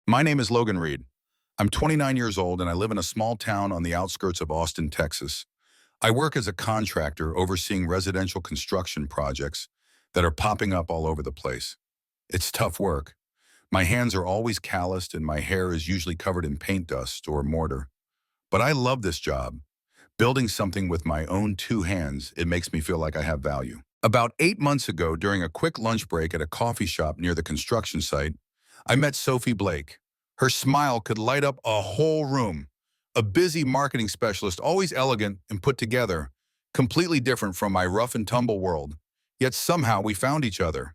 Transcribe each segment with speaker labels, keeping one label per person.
Speaker 1: My name is Logan Reed. I'm 29 years old and I live in a small town on the outskirts of Austin, Texas. I work as a contractor overseeing residential construction projects that are popping up all over the place. It's tough work. My hands are always calloused and my hair is usually covered in paint dust or mortar. But I love this job. Building something with my own two hands, it makes me feel like I have value. About 8 months ago, during a quick lunch break at a coffee shop near the construction site, I met Sophie Blake. Her smile could light up a whole room. A busy marketing specialist, always elegant and put together, completely different from my rough and tumble world. Yet somehow we found each other.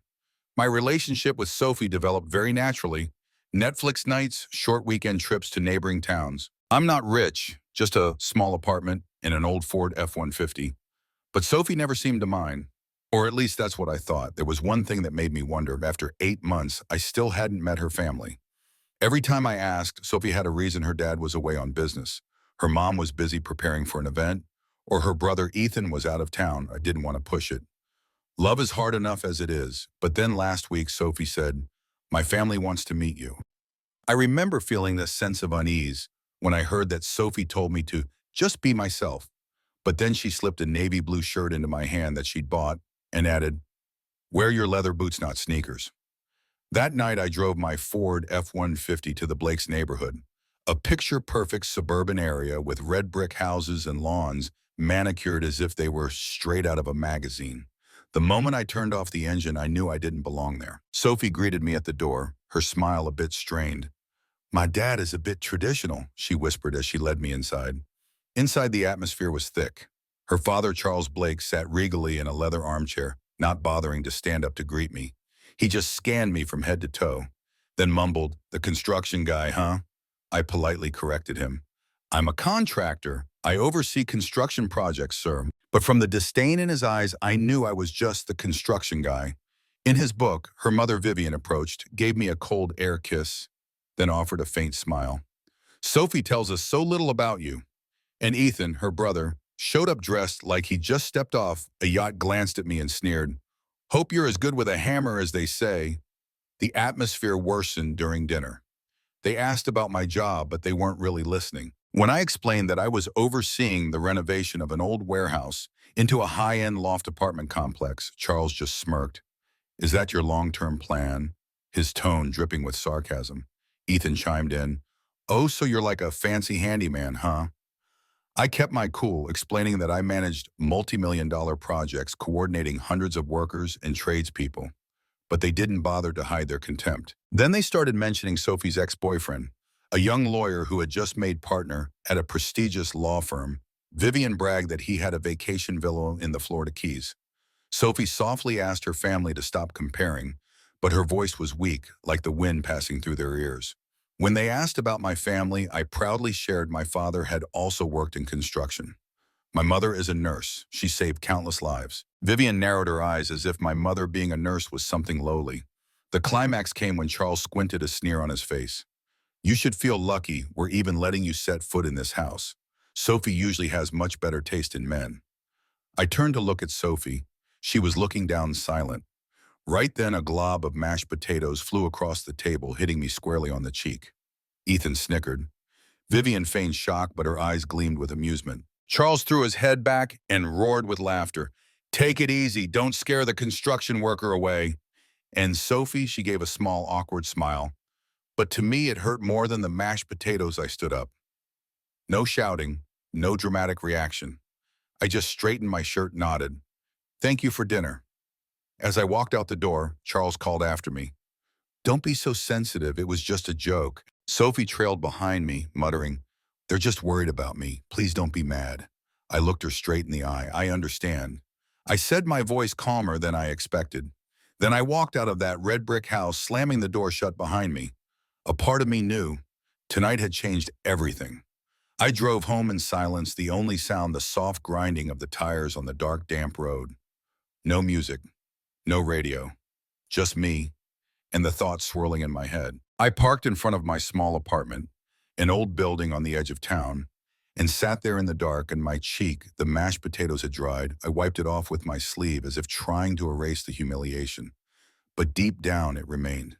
Speaker 1: My relationship with Sophie developed very naturally. Netflix nights, short weekend trips to neighboring towns. I'm not rich, just a small apartment in an old Ford F-150. But Sophie never seemed to mind. Or at least that's what I thought. There was one thing that made me wonder. After 8 months, I still hadn't met her family. Every time I asked, Sophie had a reason. Her dad was away on business. Her mom was busy preparing for an event, or her brother Ethan was out of town. I didn't want to push it. Love is hard enough as it is. But then last week, Sophie said, "My family wants to meet you." I remember feeling this sense of unease when I heard that Sophie told me to just be myself. But then she slipped a navy blue shirt into my hand that she'd bought and added, "Wear your leather boots, not sneakers." That night, I drove my Ford F-150 to the Blake's neighborhood, a picture-perfect suburban area with red brick houses and lawns manicured as if they were straight out of a magazine. The moment I turned off the engine, I knew I didn't belong there. Sophie greeted me at the door, her smile a bit strained. "My dad is a bit traditional," she whispered as she led me inside. Inside, the atmosphere was thick. Her father, Charles Blake, sat regally in a leather armchair, not bothering to stand up to greet me. He just scanned me from head to toe, then mumbled, "The construction guy, huh?" I politely corrected him. "I'm a contractor. I oversee construction projects, sir." But from the disdain in his eyes, I knew I was just the construction guy. In his book, her mother Vivian approached, gave me a cold air kiss, then offered a faint smile. "Sophie tells us so little about you." And Ethan, her brother, showed up dressed like he just stepped off a yacht, glanced at me and sneered, "Hope you're as good with a hammer as they say." The atmosphere worsened during dinner. They asked about my job, but they weren't really listening. When I explained that I was overseeing the renovation of an old warehouse into a high-end loft apartment complex, Charles just smirked. "Is that your long-term plan?" His tone dripping with sarcasm. Ethan chimed in, "Oh, so you're like a fancy handyman, huh?" I kept my cool, explaining that I managed multi-million-dollar projects coordinating hundreds of workers and tradespeople, but they didn't bother to hide their contempt. Then they started mentioning Sophie's ex-boyfriend, a young lawyer who had just made partner at a prestigious law firm. Vivian bragged that he had a vacation villa in the Florida Keys. Sophie softly asked her family to stop comparing, but her voice was weak, like the wind passing through their ears. When they asked about my family, I proudly shared my father had also worked in construction. My mother is a nurse. She saved countless lives. Vivian narrowed her eyes as if my mother being a nurse was something lowly. The climax came when Charles squinted, a sneer on his face. "You should feel lucky we're even letting you set foot in this house. Sophie usually has much better taste in men." I turned to look at Sophie. She was looking down, silent. Right then, a glob of mashed potatoes flew across the table, hitting me squarely on the cheek. Ethan snickered. Vivian feigned shock, but her eyes gleamed with amusement. Charles threw his head back and roared with laughter. "Take it easy. Don't scare the construction worker away." And Sophie, she gave a small, awkward smile. But to me, it hurt more than the mashed potatoes. I stood up. No shouting, no dramatic reaction. I just straightened my shirt, nodded. "Thank you for dinner." As I walked out the door, Charles called after me. "Don't be so sensitive. It was just a joke." Sophie trailed behind me, muttering, "They're just worried about me. Please don't be mad." I looked her straight in the eye. "I understand." I said, my voice calmer than I expected. Then I walked out of that red brick house, slamming the door shut behind me. A part of me knew tonight had changed everything. I drove home in silence, the only sound the soft grinding of the tires on the dark, damp road. No music. No radio, just me, and the thoughts swirling in my head. I parked in front of my small apartment, an old building on the edge of town, and sat there in the dark, and my cheek, the mashed potatoes had dried. I wiped it off with my sleeve as if trying to erase the humiliation. But deep down it remained.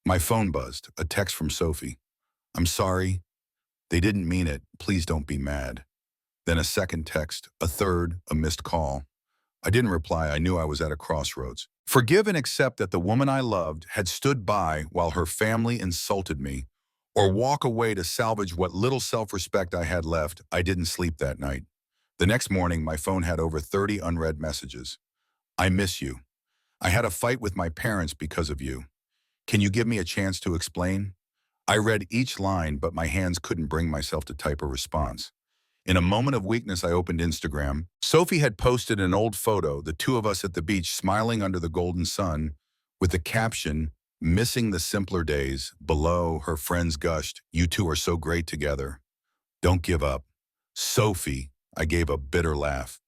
Speaker 1: My phone buzzed, a text from Sophie. I'm sorry. They didn't mean it. Please don't be mad. Then a second text, a third, a missed call. I didn't reply. I knew I was at a crossroads. Forgive and accept that the woman I loved had stood by while her family insulted me, or walk away to salvage what little self-respect I had left. I didn't sleep that night. The next morning, my phone had over 30 unread messages. I miss you. I had a fight with my parents because of you. Can you give me a chance to explain? I read each line, but my hands couldn't bring myself to type a response. In a moment of weakness, I opened Instagram. Sophie had posted an old photo, the two of us at the beach smiling under the golden sun, with the caption, "Missing the simpler days." Below, her friends gushed, "You two are so great together. Don't give up." Sophie, I gave a bitter laugh.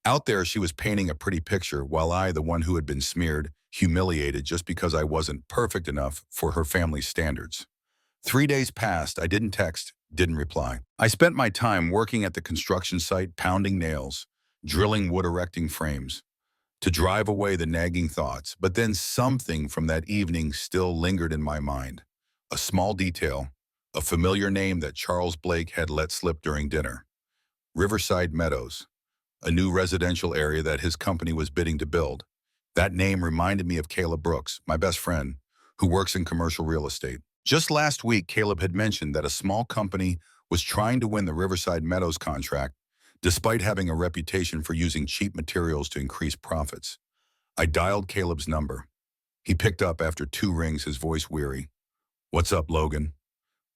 Speaker 1: Out there, she was painting a pretty picture, while I, the one who had been smeared, humiliated just because I wasn't perfect enough for her family's standards. 3 days passed. I didn't text, didn't reply. I spent my time working at the construction site, pounding nails, drilling wood, erecting frames, to drive away the nagging thoughts. But then something from that evening still lingered in my mind. A small detail, a familiar name that Charles Blake had let slip during dinner. Riverside Meadows, a new residential area that his company was bidding to build. That name reminded me of Caleb Brooks, my best friend, who works in commercial real estate. Just last week, Caleb had mentioned that a small company was trying to win the Riverside Meadows contract, despite having a reputation for using cheap materials to increase profits. I dialed Caleb's number. He picked up after 2 rings, his voice weary. "What's up, Logan?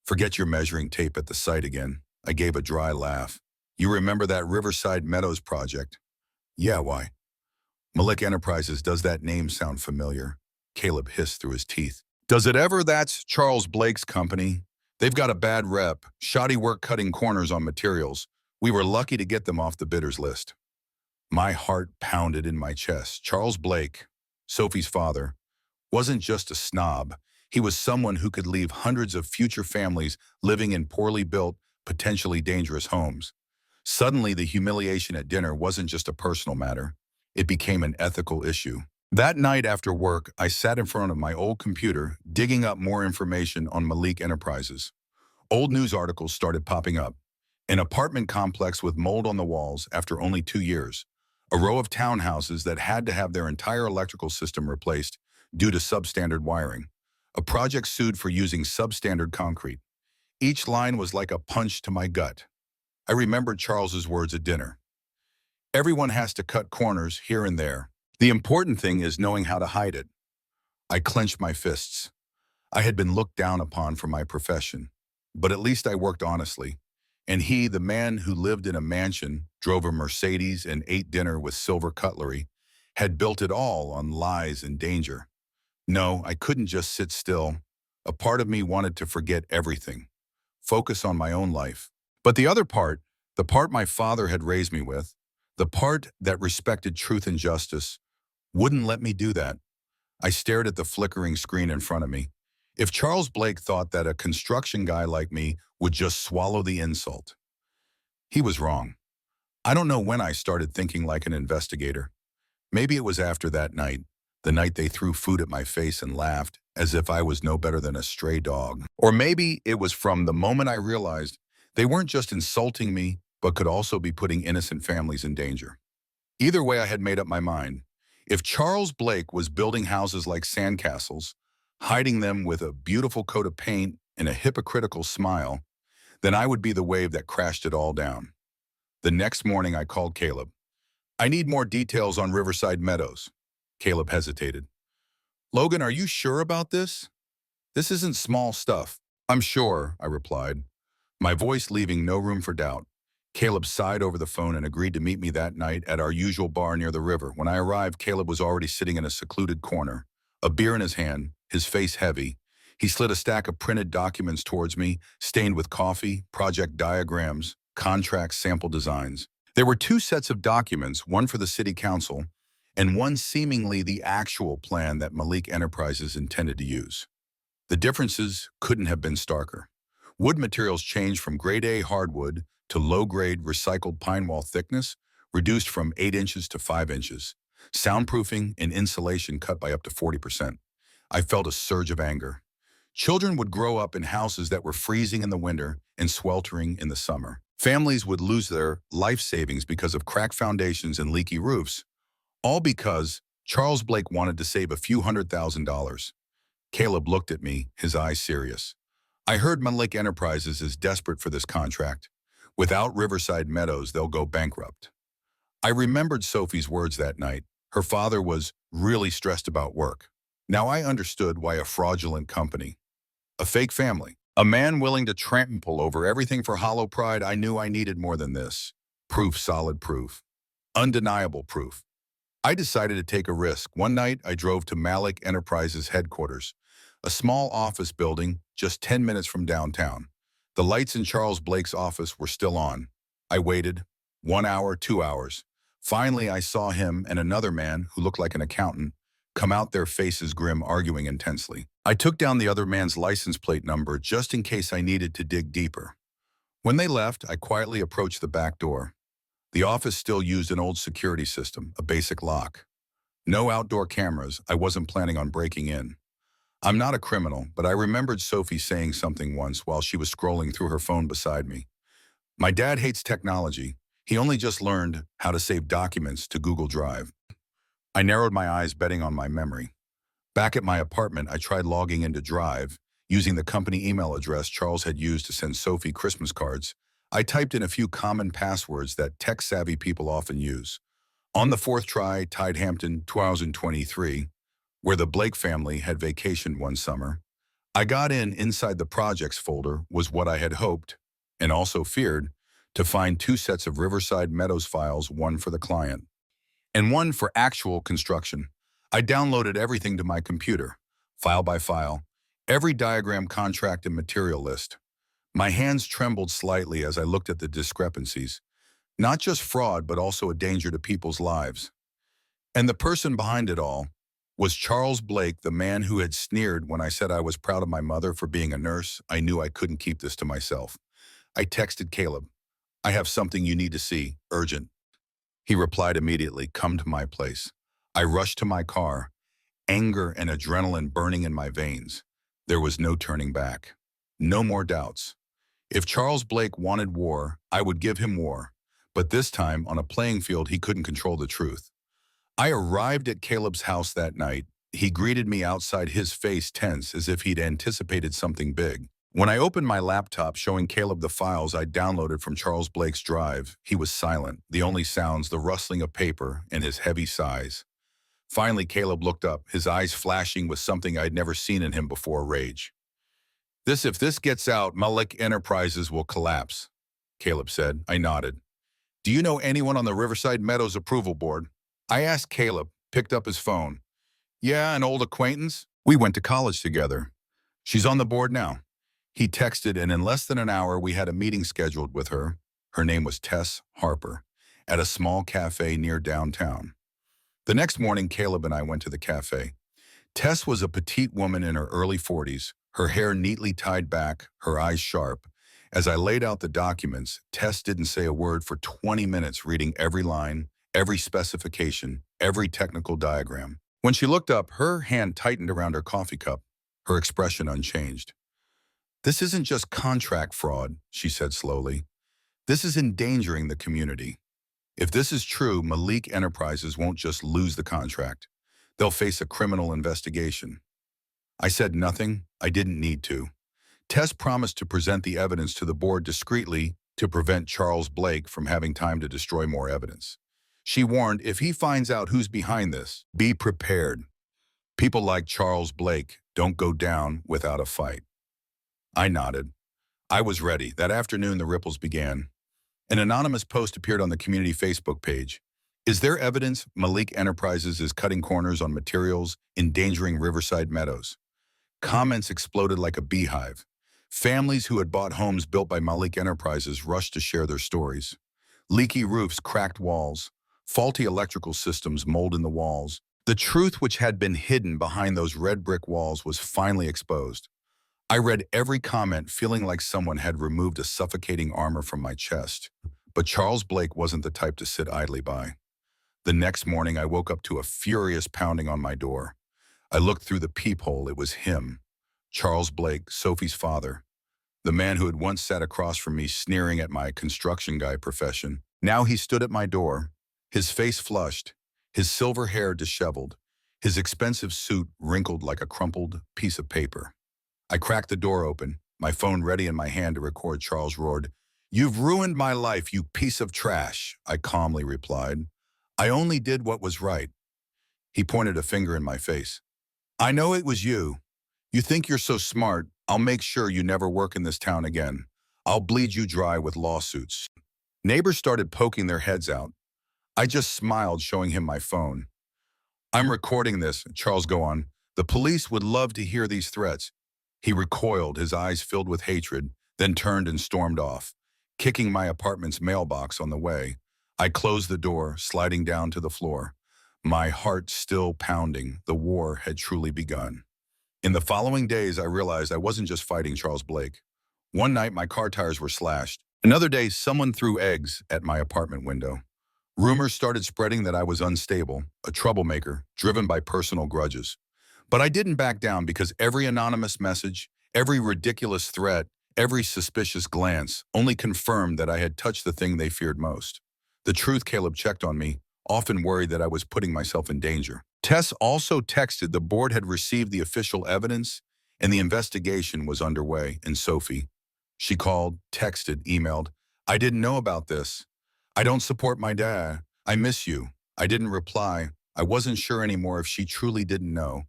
Speaker 1: Forget your measuring tape at the site again." I gave a dry laugh. "You remember that Riverside Meadows project?" "Yeah, why?" "Malik Enterprises, does that name sound familiar?" Caleb hissed through his teeth. "Does it ever? That's Charles Blake's company. They've got a bad rep, shoddy work cutting corners on materials. We were lucky to get them off the bidders list." My heart pounded in my chest. Charles Blake, Sophie's father, wasn't just a snob. He was someone who could leave hundreds of future families living in poorly built, potentially dangerous homes. Suddenly, the humiliation at dinner wasn't just a personal matter. It became an ethical issue. That night after work, I sat in front of my old computer, digging up more information on Malik Enterprises. Old news articles started popping up. An apartment complex with mold on the walls after only 2 years. A row of townhouses that had to have their entire electrical system replaced due to substandard wiring. A project sued for using substandard concrete. Each line was like a punch to my gut. I remembered Charles's words at dinner. "Everyone has to cut corners here and there. The important thing is knowing how to hide it." I clenched my fists. I had been looked down upon for my profession, but at least I worked honestly. And he, the man who lived in a mansion, drove a Mercedes, and ate dinner with silver cutlery, had built it all on lies and danger. No, I couldn't just sit still. A part of me wanted to forget everything, focus on my own life. But the other part, the part my father had raised me with, the part that respected truth and justice, wouldn't let me do that. I stared at the flickering screen in front of me. If Charles Blake thought that a construction guy like me would just swallow the insult, he was wrong. I don't know when I started thinking like an investigator. Maybe it was after that night, the night they threw food at my face and laughed as if I was no better than a stray dog. Or maybe it was from the moment I realized they weren't just insulting me, but could also be putting innocent families in danger. Either way, I had made up my mind. If Charles Blake was building houses like sandcastles, hiding them with a beautiful coat of paint and a hypocritical smile, then I would be the wave that crashed it all down. The next morning, I called Caleb. "I need more details on Riverside Meadows." Caleb hesitated. "Logan, are you sure about this? This isn't small stuff." "I'm sure," I replied, my voice leaving no room for doubt. Caleb sighed over the phone and agreed to meet me that night at our usual bar near the river. When I arrived, Caleb was already sitting in a secluded corner, a beer in his hand, his face heavy. He slid a stack of printed documents towards me, stained with coffee, project diagrams, contracts, sample designs. There were 2 sets of documents, one for the city council, and one seemingly the actual plan that Malik Enterprises intended to use. The differences couldn't have been starker. Wood materials changed from grade A hardwood to low-grade recycled pine wall thickness, reduced from 8 inches to 5 inches. Soundproofing and insulation cut by up to 40%. I felt a surge of anger. Children would grow up in houses that were freezing in the winter and sweltering in the summer. Families would lose their life savings because of cracked foundations and leaky roofs, all because Charles Blake wanted to save a few $100,000. Caleb looked at me, his eyes serious. I heard Malik Enterprises is desperate for this contract. Without Riverside Meadows, they'll go bankrupt. I remembered Sophie's words that night. Her father was really stressed about work. Now I understood why a fraudulent company, a fake family, a man willing to trample over everything for hollow pride. I knew I needed more than this. Proof, solid proof. Undeniable proof. I decided to take a risk. One night, I drove to Malik Enterprises headquarters, a small office building just 10 minutes from downtown. The lights in Charles Blake's office were still on. I waited. 1 hour, 2 hours. Finally, I saw him and another man who looked like an accountant come out, their faces grim, arguing intensely. I took down the other man's license plate number just in case I needed to dig deeper. When they left, I quietly approached the back door. The office still used an old security system, a basic lock. No outdoor cameras. I wasn't planning on breaking in. I'm not a criminal, but I remembered Sophie saying something once while she was scrolling through her phone beside me. My dad hates technology. He only just learned how to save documents to Google Drive. I narrowed my eyes, betting on my memory. Back at my apartment, I tried logging into Drive, using the company email address Charles had used to send Sophie Christmas cards. I typed in a few common passwords that tech-savvy people often use. On the fourth try, Tidehampton 2023, where the Blake family had vacationed one summer. I got inside the projects folder was what I had hoped, and also feared, to find 2 sets of Riverside Meadows files, one for the client and one for actual construction. I downloaded everything to my computer, file by file, every diagram, contract, and material list. My hands trembled slightly as I looked at the discrepancies. Not just fraud, but also a danger to people's lives. And the person behind it all was Charles Blake, the man who had sneered when I said I was proud of my mother for being a nurse. I knew I couldn't keep this to myself. I texted Caleb. I have something you need to see, urgent. He replied immediately, come to my place. I rushed to my car, anger and adrenaline burning in my veins. There was no turning back. No more doubts. If Charles Blake wanted war, I would give him war. But this time, on a playing field he couldn't control the truth. I arrived at Caleb's house that night. He greeted me outside, his face tense as if he'd anticipated something big. When I opened my laptop showing Caleb the files I'd downloaded from Charles Blake's drive, he was silent. The only sounds, the rustling of paper and his heavy sighs. Finally, Caleb looked up, his eyes flashing with something I'd never seen in him before, rage. If this gets out, Malik Enterprises will collapse, Caleb said. I nodded. Do you know anyone on the Riverside Meadows approval board? I asked. Caleb picked up his phone. Yeah, an old acquaintance. We went to college together. She's on the board now. He texted, and in less than an hour, we had a meeting scheduled with her. Her name was Tess Harper, at a small cafe near downtown. The next morning, Caleb and I went to the cafe. Tess was a petite woman in her early 40s, her hair neatly tied back, her eyes sharp. As I laid out the documents, Tess didn't say a word for 20 minutes, reading every line, every specification, every technical diagram. When she looked up, her hand tightened around her coffee cup, her expression unchanged. This isn't just contract fraud, she said slowly. This is endangering the community. If this is true, Malik Enterprises won't just lose the contract. They'll face a criminal investigation. I said nothing. I didn't need to. Tess promised to present the evidence to the board discreetly to prevent Charles Blake from having time to destroy more evidence. She warned, if he finds out who's behind this, be prepared. People like Charles Blake don't go down without a fight. I nodded. I was ready. That afternoon, the ripples began. An anonymous post appeared on the community Facebook page. Is there evidence Malik Enterprises is cutting corners on materials, endangering Riverside Meadows? Comments exploded like a beehive. Families who had bought homes built by Malik Enterprises rushed to share their stories. Leaky roofs, cracked walls, faulty electrical systems, mold in the walls. The truth which had been hidden behind those red brick walls was finally exposed. I read every comment, feeling like someone had removed a suffocating armor from my chest. But Charles Blake wasn't the type to sit idly by. The next morning, I woke up to a furious pounding on my door. I looked through the peephole. It was him, Charles Blake, Sophie's father, the man who had once sat across from me sneering at my construction guy profession. Now he stood at my door, his face flushed, his silver hair disheveled, his expensive suit wrinkled like a crumpled piece of paper. I cracked the door open, my phone ready in my hand to record. Charles roared, "You've ruined my life, you piece of trash," I calmly replied. "I only did what was right." He pointed a finger in my face. "I know it was you. You think you're so smart, I'll make sure you never work in this town again. I'll bleed you dry with lawsuits." Neighbors started poking their heads out. I just smiled, showing him my phone. "I'm recording this," Charles go on. "The police would love to hear these threats." He recoiled, his eyes filled with hatred, then turned and stormed off, kicking my apartment's mailbox on the way. I closed the door, sliding down to the floor. My heart still pounding. The war had truly begun. In the following days, I realized I wasn't just fighting Charles Blake. One night, my car tires were slashed. Another day, someone threw eggs at my apartment window. Rumors started spreading that I was unstable, a troublemaker, driven by personal grudges. But I didn't back down because every anonymous message, every ridiculous threat, every suspicious glance only confirmed that I had touched the thing they feared most. The truth. Caleb checked on me, often worried that I was putting myself in danger. Tess also texted the board had received the official evidence and the investigation was underway. And Sophie, she called, texted, emailed, "I didn't know about this. I don't support my dad. I miss you." I didn't reply. I wasn't sure anymore if she truly didn't know.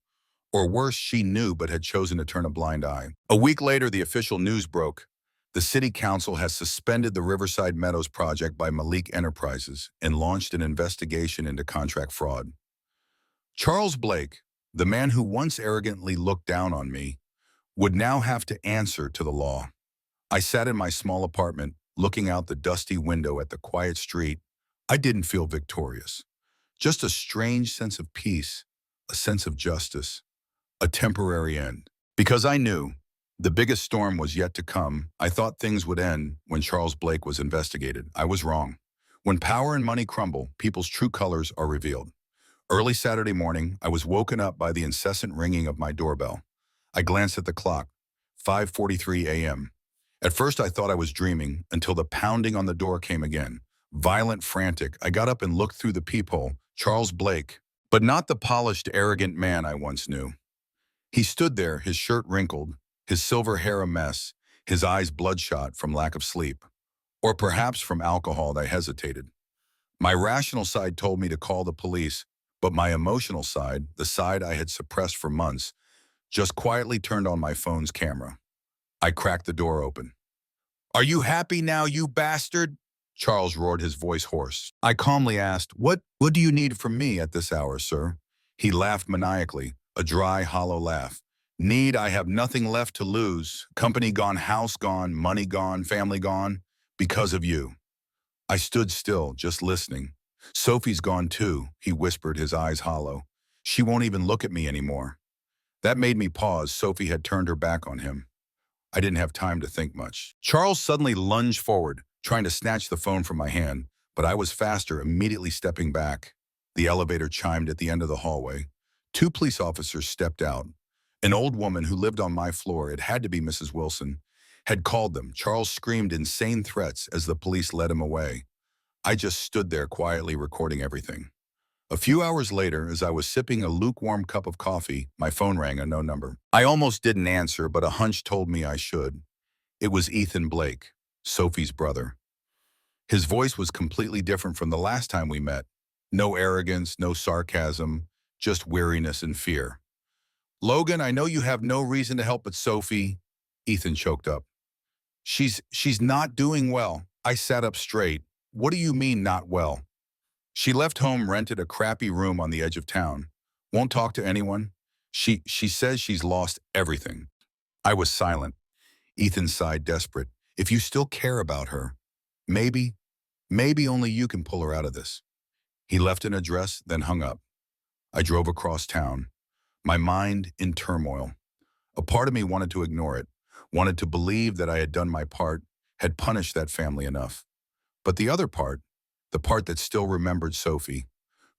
Speaker 1: Or worse, she knew but had chosen to turn a blind eye. A week later, the official news broke. The city council has suspended the Riverside Meadows project by Malik Enterprises and launched an investigation into contract fraud. Charles Blake, the man who once arrogantly looked down on me, would now have to answer to the law. I sat in my small apartment, looking out the dusty window at the quiet street. I didn't feel victorious. Just a strange sense of peace, a sense of justice. A temporary end. Because I knew the biggest storm was yet to come, I thought things would end when Charles Blake was investigated. I was wrong. When power and money crumble, people's true colors are revealed. Early Saturday morning, I was woken up by the incessant ringing of my doorbell. I glanced at the clock, 5:43 a.m. At first, I thought I was dreaming until the pounding on the door came again. Violent, frantic, I got up and looked through the peephole. Charles Blake, but not the polished, arrogant man I once knew. He stood there, his shirt wrinkled, his silver hair a mess, his eyes bloodshot from lack of sleep. Or perhaps from alcohol. I hesitated. My rational side told me to call the police, but my emotional side, the side I had suppressed for months, just quietly turned on my phone's camera. I cracked the door open. "Are you happy now, you bastard?" Charles roared, his voice hoarse. I calmly asked, What do you need from me at this hour, sir?" He laughed maniacally. A dry, hollow laugh. "Need, I have nothing left to lose. Company gone, house gone, money gone, family gone. Because of you." I stood still, just listening. "Sophie's gone too," he whispered, his eyes hollow. "She won't even look at me anymore." That made me pause. Sophie had turned her back on him. I didn't have time to think much. Charles suddenly lunged forward, trying to snatch the phone from my hand, but I was faster, immediately stepping back. The elevator chimed at the end of the hallway. 2 police officers stepped out. An old woman who lived on my floor, it had to be Mrs. Wilson, had called them. Charles screamed insane threats as the police led him away. I just stood there quietly recording everything. A few hours later, as I was sipping a lukewarm cup of coffee, my phone rang, a no number. I almost didn't answer, but a hunch told me I should. It was Ethan Blake, Sophie's brother. His voice was completely different from the last time we met. No arrogance, no sarcasm, just weariness and fear. "Logan, I know you have no reason to help but Sophie," Ethan choked up. She's not doing well." I sat up straight. "What do you mean, not well?" "She left home, rented a crappy room on the edge of town. Won't talk to anyone. She says she's lost everything." I was silent. Ethan sighed, desperate. "If you still care about her, maybe only you can pull her out of this." He left an address, then hung up. I drove across town, my mind in turmoil. A part of me wanted to ignore it, wanted to believe that I had done my part, had punished that family enough. But the other part, the part that still remembered Sophie,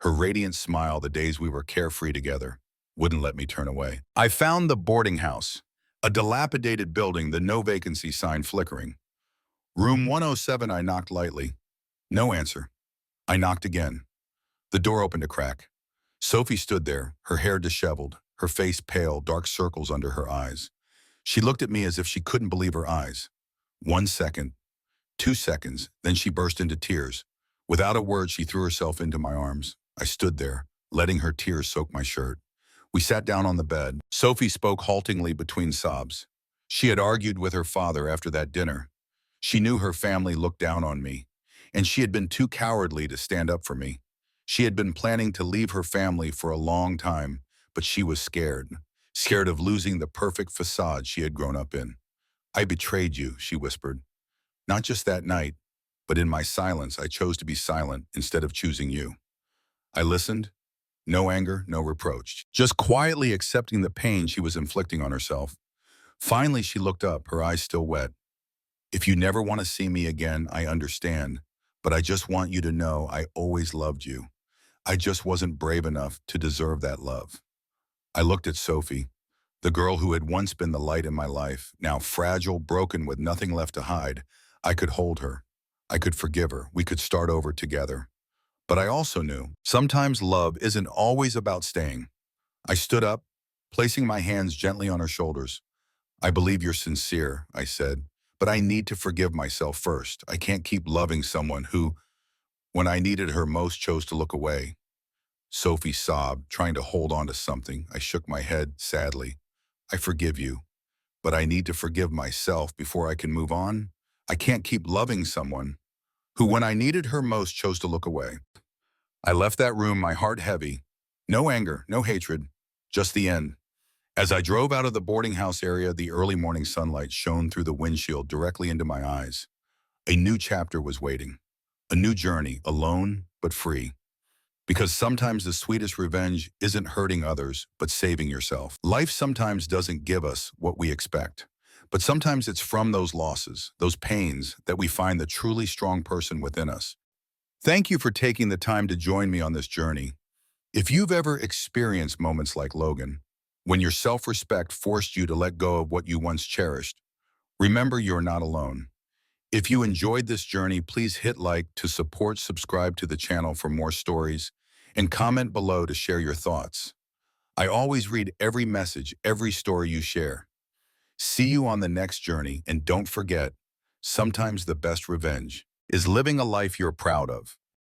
Speaker 1: her radiant smile the days we were carefree together, wouldn't let me turn away. I found the boarding house, A dilapidated building, the no vacancy sign flickering. Room 107, I knocked lightly. No answer. I knocked again. The door opened a crack. Sophie stood there, her hair disheveled, her face pale, dark circles under her eyes. She looked at me as if she couldn't believe her eyes. 1 second, 2 seconds, then she burst into tears. Without a word, she threw herself into my arms. I stood there, letting her tears soak my shirt. We sat down on the bed. Sophie spoke haltingly between sobs. She had argued with her father after that dinner. She knew her family looked down on me, and she had been too cowardly to stand up for me. She had been planning to leave her family for a long time, but she was scared of losing the perfect facade she had grown up in. I betrayed you, she whispered. Not just that night, but in my silence, I chose to be silent instead of choosing you. I listened. No anger, no reproach. Just quietly accepting the pain she was inflicting on herself. Finally, she looked up, her eyes still wet. If you never want to see me again, I understand. But I just want you to know I always loved you. I just wasn't brave enough to deserve that love. I looked at Sophie, the girl who had once been the light in my life, now fragile, broken, with nothing left to hide. I could hold her. I could forgive her. We could start over together. But I also knew sometimes love isn't always about staying. I stood up, placing my hands gently on her shoulders. I believe you're sincere, I said, but I need to forgive myself first. I can't keep loving someone who, when I needed her most, chose to look away. Sophie sobbed, trying to hold on to something. I shook my head sadly. I forgive you, but I need to forgive myself before I can move on. I can't keep loving someone who, when I needed her most, chose to look away. I left that room, my heart heavy. No anger, no hatred, just the end. As I drove out of the boarding house area, the early morning sunlight shone through the windshield directly into my eyes. A new chapter was waiting. A new journey, alone but free. Because sometimes the sweetest revenge isn't hurting others, but saving yourself. Life sometimes doesn't give us what we expect. But sometimes it's from those losses, those pains, that we find the truly strong person within us. Thank you for taking the time to join me on this journey. If you've ever experienced moments like Logan, when your self-respect forced you to let go of what you once cherished, remember you're not alone. If you enjoyed this journey, please hit like to support, subscribe to the channel for more stories, and comment below to share your thoughts. I always read every message, every story you share. See you on the next journey, and don't forget, sometimes the best revenge is living a life you're proud of.